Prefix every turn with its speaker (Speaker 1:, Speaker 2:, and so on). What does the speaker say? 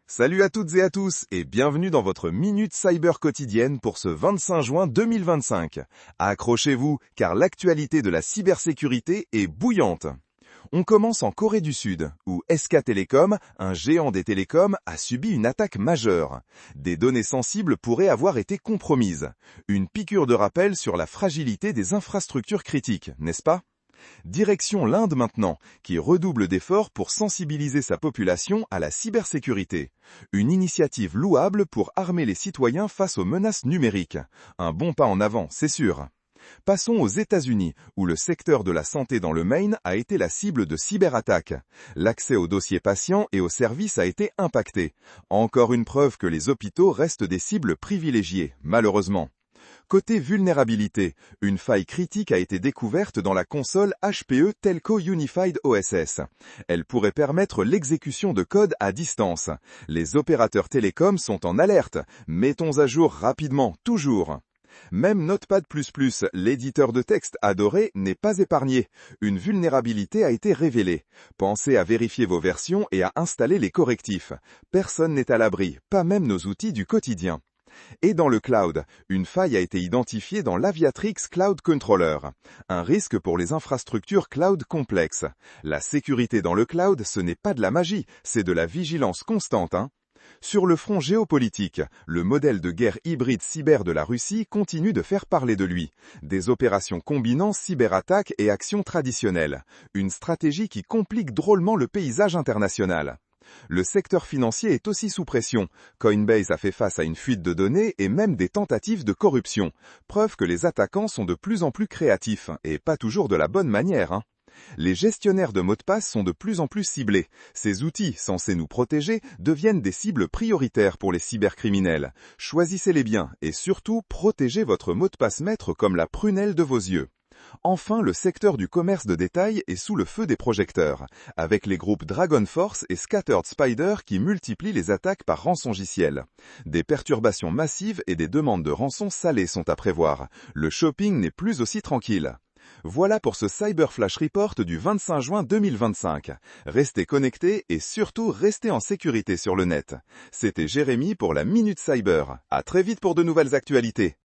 Speaker 1: Salut à toutes et à tous et bienvenue dans votre Minute Cyber quotidienne pour ce 25 juin 2025. Accrochez-vous car l'actualité de la cybersécurité est bouillante. On commence en Corée du Sud, où SK Telecom, un géant des télécoms, a subi une attaque majeure. Des données sensibles pourraient avoir été compromises. Une piqûre de rappel sur la fragilité des infrastructures critiques, n'est-ce pas ? Direction l'Inde maintenant, qui redouble d'efforts pour sensibiliser sa population à la cybersécurité. Une initiative louable pour armer les citoyens face aux menaces numériques. Un bon pas en avant, c'est sûr. Passons aux États-Unis, où le secteur de la santé dans le Maine a été la cible de cyberattaques. L'accès aux dossiers patients et aux services a été impacté. Encore une preuve que les hôpitaux restent des cibles privilégiées, malheureusement. Côté vulnérabilité, une faille critique a été découverte dans la console HPE Telco Unified OSS. Elle pourrait permettre l'exécution de code à distance. Les opérateurs télécoms sont en alerte. Mettons à jour rapidement, toujours. Même Notepad++, l'éditeur de texte adoré, n'est pas épargné. Une vulnérabilité a été révélée. Pensez à vérifier vos versions et à installer les correctifs. Personne n'est à l'abri, pas même nos outils du quotidien. Et dans le cloud, une faille a été identifiée dans l'Aviatrix Cloud Controller. Un risque pour les infrastructures cloud complexes. La sécurité dans le cloud, ce n'est pas de la magie, c'est de la vigilance constante, Sur le front géopolitique, le modèle de guerre hybride cyber de la Russie continue de faire parler de lui. Des opérations combinant cyberattaques et actions traditionnelles. Une stratégie qui complique drôlement le paysage international. Le secteur financier est aussi sous pression. Coinbase a fait face à une fuite de données et même des tentatives de corruption. Preuve que les attaquants sont de plus en plus créatifs, et pas toujours de la bonne manière, Les gestionnaires de mots de passe sont de plus en plus ciblés. Ces outils, censés nous protéger, deviennent des cibles prioritaires pour les cybercriminels. Choisissez-les bien et surtout, protégez votre mot de passe maître comme la prunelle de vos yeux. Enfin, le secteur du commerce de détail est sous le feu des projecteurs, avec les groupes Dragon Force et Scattered Spider qui multiplient les attaques par rançongiciel. Des perturbations massives et des demandes de rançon salées sont à prévoir. Le shopping n'est plus aussi tranquille. Voilà pour ce Cyber Flash Report du 25 juin 2025. Restez connectés et surtout restez en sécurité sur le net. C'était Jérémy pour la Minute Cyber. À très vite pour de nouvelles actualités.